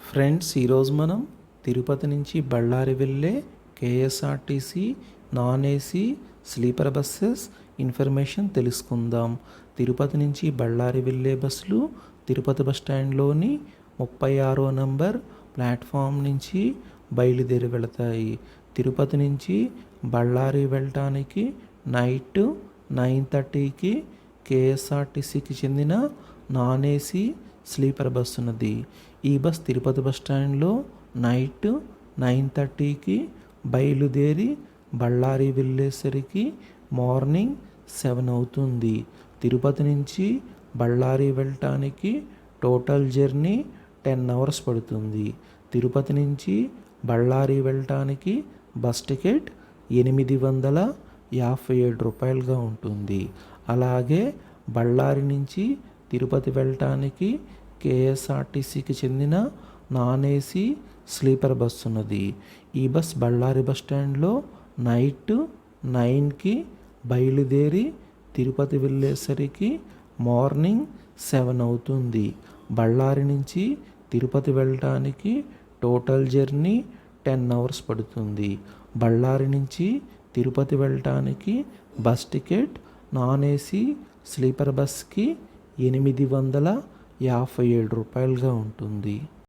Friends, ఈరోజు మనం తిరుపతి నుంచి బళ్ళారి వెళ్ళే KSRTC non AC sleeper buses information తెలుసుకుందాం. తిరుపతి నుంచి బళ్ళారి వెళ్ళే బస్సులు తిరుపతి బస్ స్టాండ్లోని 36వ నంబర్ ప్లాట్ఫామ్ నుంచి బయలుదేరి వెళతాయి. తిరుపతి నుంచి బళ్ళారి వెళ్ళటానికి నైట్ 9:30కి కేఎస్ఆర్టీసీకి చెందిన నాన్ ఏసీ స్లీపర్ బస్సు ఉన్నది. ఈ బస్ తిరుపతి బస్ స్టాండ్లో నైట్ 9:30కి బయలుదేరి బళ్ళారి వెళ్ళేసరికి మార్నింగ్ 7 అవుతుంది. తిరుపతి నుంచి బళ్ళారి వెళ్ళటానికి టోటల్ జర్నీ 10 అవర్స్ పడుతుంది. తిరుపతి నుంచి బళ్ళారి వెళ్ళటానికి బస్ టికెట్ 857 రూపాయలుగా ఉంటుంది. అలాగే బళ్ళారి నుంచి తిరుపతి వెళ్ళటానికి కేఎస్ఆర్టీసీకి చెందిన నాన్ ఏసీ స్లీపర్ బస్ ఉన్నది. ఈ బస్ బళ్ళారి బస్ స్టాండ్లో నైట్ 9కి బయలుదేరి తిరుపతి వెళ్ళేసరికి మార్నింగ్ 7 అవుతుంది. బళ్ళారి నుంచి తిరుపతి వెళ్ళటానికి టోటల్ జర్నీ 10 అవర్స్ పడుతుంది. బళ్ళారి నుంచి తిరుపతి వెళ్ళటానికి bus ticket non AC sleeper బస్కి 857 రూపాయలుగా ఉంటుంది.